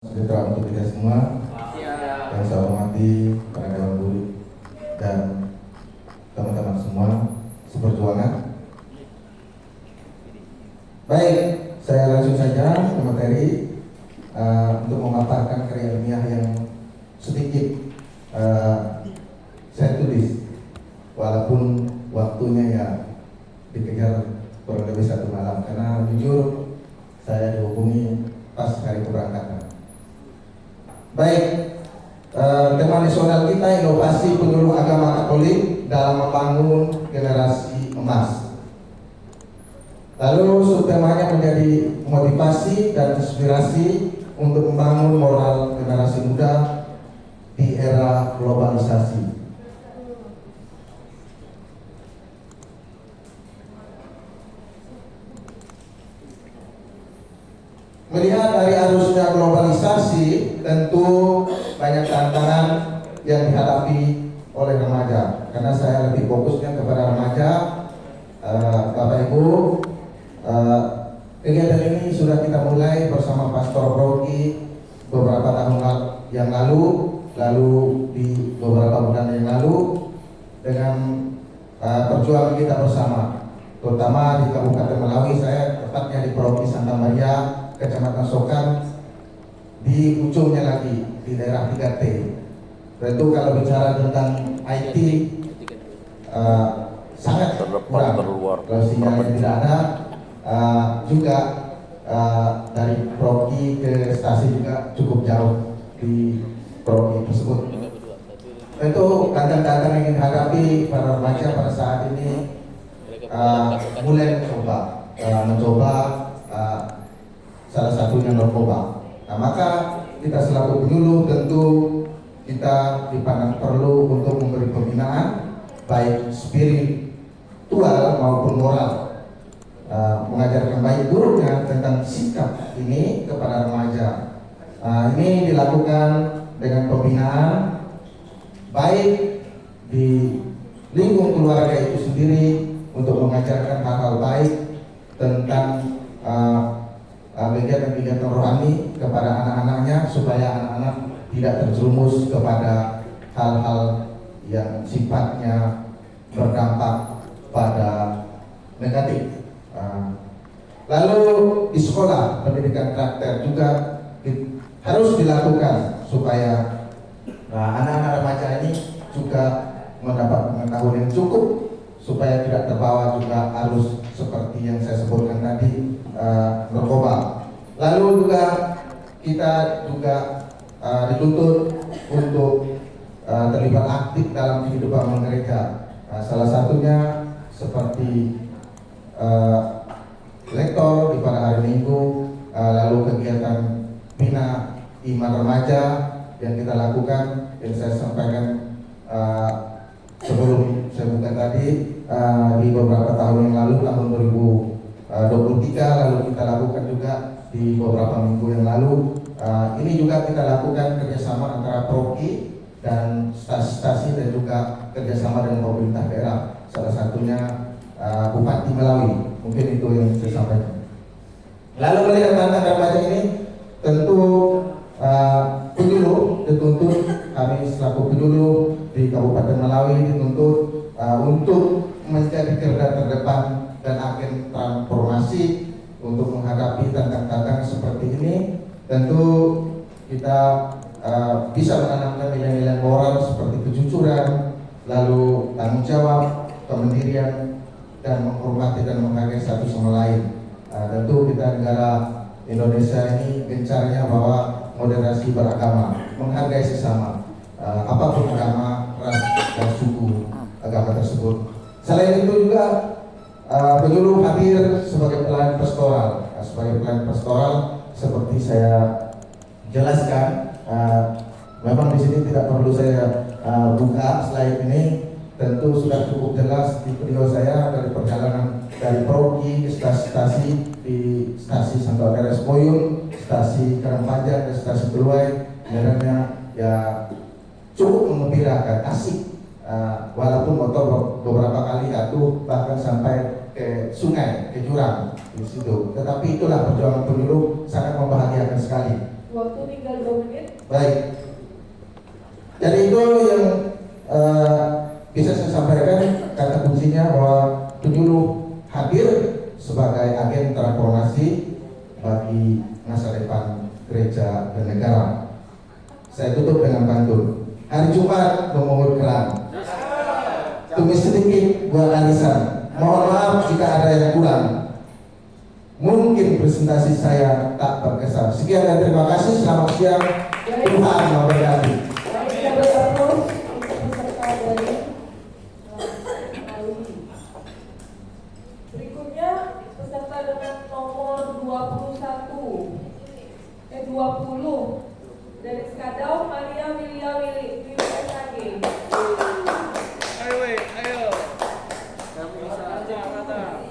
Sejahtera untuk kita semua. Yang saya hormati para dewan guru dan teman-teman semua seperjuangan. Baik, saya langsung saja ke materi untuk memaparkan karya ilmiah yang sedikit saya tulis, walaupun waktunya ya dikejar kurang lebih 1 malam, karena jujur saya dihubungi pas hari keberangkatan. Baik, tema nasional kita inovasi penyuluh agama Katolik dalam membangun generasi emas. Lalu subtemanya menjadi motivasi dan inspirasi untuk membangun moral generasi muda di era globalisasi. Melihat dari arusnya globalisasi, tentu banyak tantangan yang dihadapi oleh remaja. Karena saya lebih fokusnya kepada remaja, Bapak Ibu. Kegiatan ini sudah kita mulai bersama Pastor Broki beberapa tahun yang lalu di beberapa bulan yang lalu dengan perjuangan kita bersama, terutama di Kabupaten Melawi. Saya tepatnya di Provinsi Santa Maria, Kecamatan Sokan, di ujungnya lagi di daerah 3T. Tentu kalau bicara tentang IT sangat kurang. Kalau sinyalnya tidak ada, juga dari Proki ke stasi juga cukup jauh di Proki tersebut. Tentu tantangan yang dihadapi para remaja pada saat ini mulai mencoba salah satunya narkoba. Nah, maka kita selaku penyuluh tentu kita dipandang perlu untuk memberi pembinaan baik spiritual maupun moral, mengajarkan baik buruknya tentang sikap ini kepada remaja. Ini dilakukan dengan pembinaan baik di lingkup keluarga itu sendiri untuk mengajarkan hal-hal baik tentang kegiatan-kegiatan rohani kepada anak-anaknya, supaya anak-anak tidak terjerumus kepada hal-hal yang sifatnya berdampak pada negatif. Lalu di sekolah pendidikan karakter juga harus dilakukan supaya anak-anak remaja ini juga mendapat pengetahuan yang cukup, supaya tidak terbawa juga arus seperti yang saya sebutkan tadi, narkoba. Lalu juga kita juga dituntut untuk terlibat aktif dalam kehidupan gereja. Salah satunya seperti lektor di pada hari Minggu, lalu kegiatan bina iman remaja yang kita lakukan, yang saya sampaikan sebelum saya buka tadi, di beberapa tahun yang lalu, tahun 2023, lalu kita lakukan juga di beberapa minggu yang lalu. Ini juga kita lakukan kerjasama antara Proki dan stasi-stasi, dan juga kerjasama dengan pemerintah daerah, salah satunya Bupati Melawi. Mungkin itu yang saya sampaikan. Lalu melihat tantangan remaja ini, tentu penyuluh dituntut, kami selaku penyuluh di Kabupaten Melawi dituntut untuk menjadi garda terdepan dan agen transformasi untuk menghadapi tantangan seperti ini. Tentu kita bisa menanamkan nilai-nilai moral seperti kejujuran, lalu tanggung jawab, kemandirian, dan menghormati dan menghargai satu sama lain. Tentu kita negara Indonesia ini gencarnya bahwa moderasi beragama, menghargai sesama, apapun agama, ras, dan suku agama tersebut. Selain itu juga penyuluh hadir sebagai pelayan pastoral. Sebagai pelayan pastoral, seperti saya jelaskan, memang di sini tidak perlu saya buka slide ini. Tentu sudah cukup jelas di video saya dari perjalanan dari Proki ke stasi-stasi, di stasi Santo Andreas Poyun, stasi Karangpanjang, dan stasi Keluai. Sebenarnya ya cukup mengembirakan, asik. Walaupun motor beberapa kali jatuh, bahkan sampai ke sungai, ke jurang di situ. Tetapi itulah perjuangan penyuluh, sangat membahagiakan sekali. Waktu tinggal 2 menit. Baik. Jadi itu yang bisa saya sampaikan, kata kuncinya bahwa penyuluh hadir sebagai agen transformasi bagi masa depan gereja dan negara. Saya tutup dengan pantun. Hari Jumat memungut keran, tumis sedikit buat arisan. Mohon maaf jika ada yang kurang. Mungkin presentasi saya tak berkesan. Sekian dan terima kasih. Selamat siang. Tuhan memberkati. Kita bertemu peserta dari Malawi. Berikutnya peserta dengan nomor 20 dari Skadau, Maria Willia Willy SAG. Ayo. Kami bisa aja kata.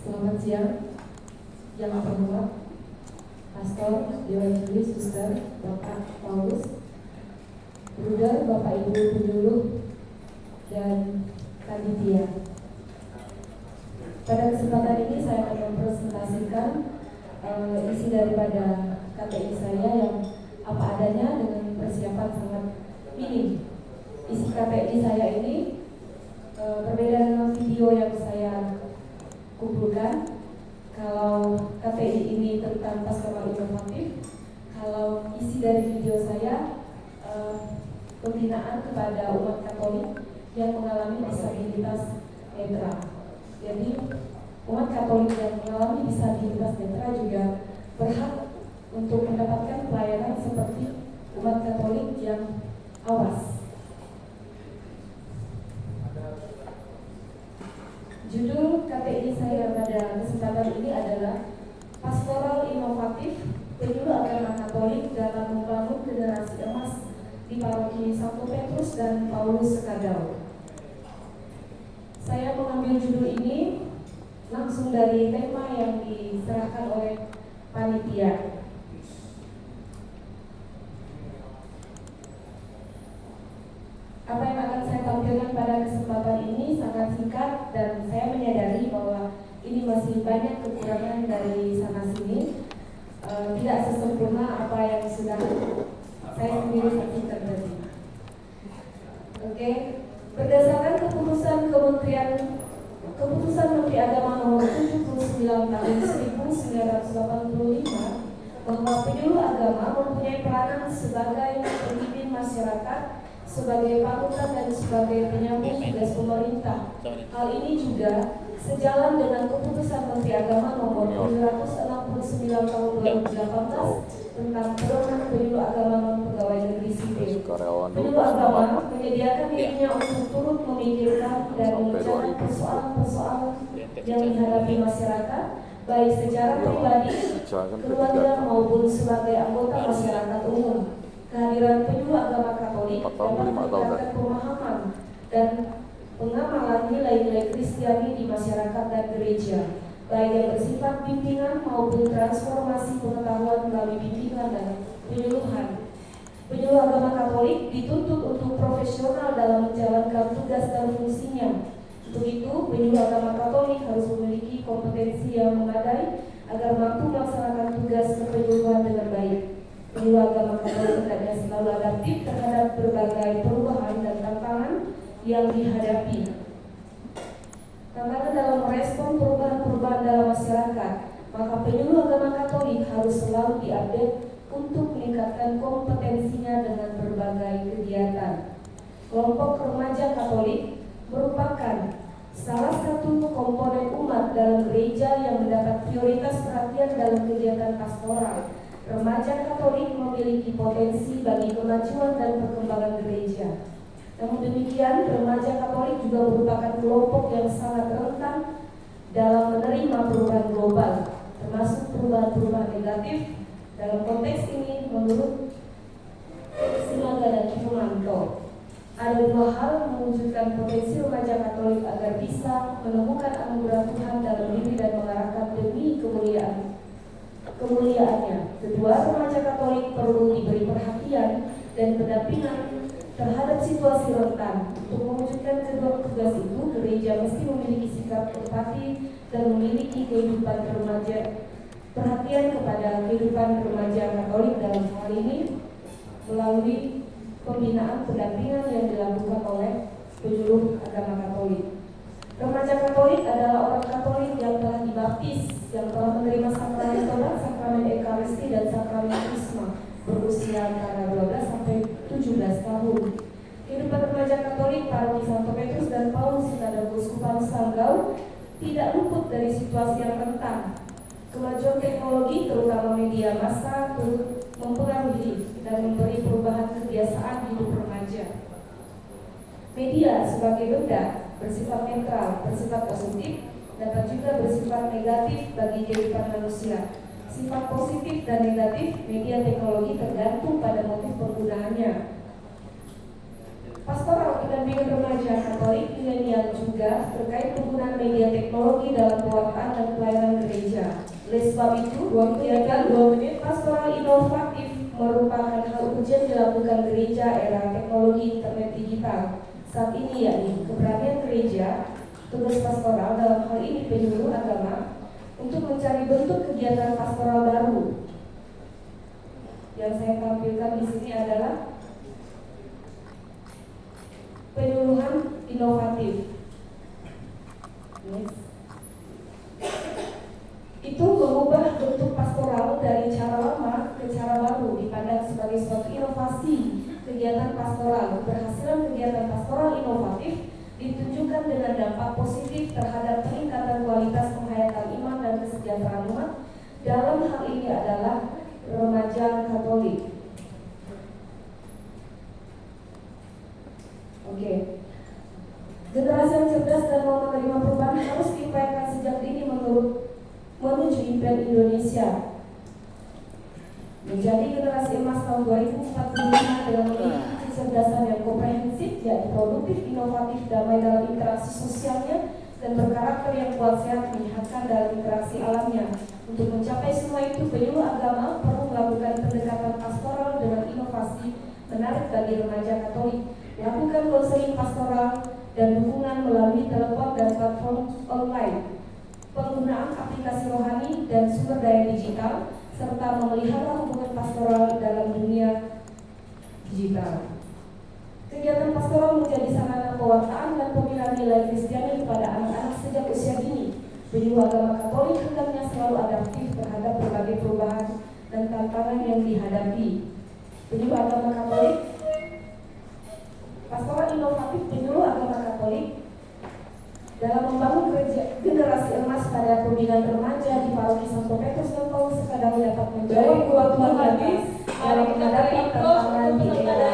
Selamat siang, yang terhormat Pastor, Evangelis, Suster, Bapak Paulus, Bruder, Bapak Ibu penyuluh, dan panitia. Pada kesempatan ini saya akan mempresentasikan isi daripada KTI saya yang apa adanya dengan persiapan sangat minim. Isi KTI saya ini berbeda dengan video yang saya kumpulkan. Kalau KTI ini tentang pastoral inovatif, kalau isi dari video saya pembinaan kepada umat Katolik yang mengalami disabilitas netra. Jadi umat Katolik yang mengalami disabilitas netra juga berhak untuk mendapatkan pelayanan seperti umat Katolik yang awas. Judul KTI saya pada kesempatan ini adalah Pastoral Inovatif Penyuluh Agama Katolik dalam Membangun Generasi Emas di Paroki Santo Petrus dan Paulus Skadau. Saya mengambil judul ini langsung dari tema yang diserahkan oleh panitia. Apa yang akan saya tampilkan pada kesempatan ini sangat singkat dan saya menyadari bahwa ini masih banyak kekurangan dari sana-sini, tidak sesempurna apa yang sudah saya sendiri saksikan tadi. Oke, berdasarkan keputusan Menteri Agama nomor 79 tahun 1985 bahwa penyuluh agama mempunyai peranan sebagai pemimpin masyarakat, sebagai panutan dan sebagai penyambung tugas pemerintah. Hal ini juga sejalan dengan keputusan Menteri Agama nomor 769 tahun 2018 tentang pedoman penyuluh agama non pegawai negeri sipil. Penyuluh agama menyediakan dirinya untuk turut memikirkan dan mengejar persoalan-persoalan yang dihadapi masyarakat, baik secara pribadi, keluarga maupun sebagai anggota masyarakat umum. Kehadiran penyuluh agama Katolik dapat meningkatkan pemahaman dan pengamalan nilai-nilai Kristiani di masyarakat dan gereja, baik yang bersifat bimbingan maupun transformasi pengetahuan melalui bimbingan dan penyuluhan. Penyuluh agama Katolik dituntut untuk profesional dalam menjalankan tugas dan fungsinya. Untuk itu, penyuluh agama Katolik harus memiliki kompetensi yang memadai agar mampu melaksanakan tugas kepenyuluhan dengan baik. Penyuluh agama Katolik hendaknya selalu adaptif terhadap berbagai perubahan dan tantangan yang dihadapi. Tantangan dalam merespon perubahan-perubahan dalam masyarakat, maka penyuluh agama Katolik harus selalu diupdate untuk meningkatkan kompetensinya dengan berbagai kegiatan. Kelompok remaja Katolik merupakan salah satu komponen umat dalam gereja yang mendapat prioritas perhatian dalam kegiatan pastoral. Remaja Katolik memiliki potensi bagi kemajuan dan perkembangan gereja. Namun demikian, remaja Katolik juga merupakan kelompok yang sangat rentan dalam menerima perubahan global, termasuk perubahan-perubahan negatif. Dalam konteks ini, menurut Sinaga dan Firmanto, ada dua hal mewujudkan potensi remaja Katolik agar bisa menemukan anugerah Tuhan dalam diri dan mengarahkan demi kemuliaannya. Kedua, remaja Katolik perlu diberi perhatian dan pendampingan terhadap situasi rentan. Untuk mewujudkan kedua tugas itu, gereja mesti memiliki sikap empati dan memiliki kehidupan remaja, perhatian kepada kehidupan remaja Katolik dalam hal ini melalui pembinaan pendampingan yang dilakukan oleh penyuluh agama Katolik. Remaja Katolik adalah orang Katolik yang telah dibaptis, yang telah menerima sakramen tobat, sakramen Ekaristi, dan sakramen Krisma berusia antara 12 sampai 17 tahun. Kehidupan remaja Katolik Paroki Santo Petrus dan Paulus pada Keuskupan Sanggau tidak luput dari situasi yang rentan. Kemajuan teknologi, terutama media massa, turut mempengaruhi dan memberi perubahan kebiasaan hidup remaja. Media sebagai benda bersifat netral, bersifat positif, dapat juga bersifat negatif bagi kehidupan manusia. Sifat positif dan negatif media teknologi tergantung pada motif penggunaannya. Pastoral pendampingan remaja Katolik milenial juga terkait penggunaan media teknologi dalam pewartaan dan pelayanan gereja. Oleh sebab itu, kegiatan 2 menit pastoral inovatif merupakan hal urgent dilakukan gereja era teknologi internet digital saat ini, yakni keberanian gereja, tugas pastoral dalam hal ini penyuluh agama untuk mencari bentuk kegiatan pastoral baru. Yang saya tampilkan di sini adalah penyuluhan inovatif. Itu mengubah bentuk pastoral dari cara lama ke cara baru, dipandang sebagai suatu inovasi kegiatan pastoral. Keberhasilan kegiatan pastoral inovatif ditunjukkan dengan dampak positif terhadap peningkatan kualitas penghayatan iman dan kesejahteraan umat. Dalam hal ini adalah remaja Katolik. Oke. Generasi yang cerdas dan mau menerima perubahan harus diupayakan sejak dini menuju impian Indonesia menjadi generasi emas tahun 2045 dengan memiliki kecerdasan yang komprehensif, yakni produktif, inovatif, damai dalam interaksi sosialnya, dan berkarakter yang kuat, sehat, menyehatkan dalam interaksi alamnya. Untuk mencapai semua itu, penyuluh agama perlu melakukan pendekatan pastoral dengan inovasi menarik bagi remaja Katolik, melakukan konseling pastoral dan dukungan melalui telepon dan platform online, penggunaan aplikasi rohani dan sumber daya digital, serta memelihara hubungan pastoral dalam dunia digital. Kegiatan pastoral menjadi sarana pewartaan dan pembinaan nilai Kristiani kepada anak-anak sejak usia dini. Penyuluh agama Katolik hendaknya selalu adaptif terhadap berbagai perubahan dan tantangan yang dihadapi. Penyuluh agama Katolik, pastoral inovatif penyuluh agama Katolik dalam membangun generasi emas pada pembinaan remaja di Paroki Santo Petrus dan Paulus sekadar dapat menjawab kebutuhan hadis dalam menghadapi tantangan di era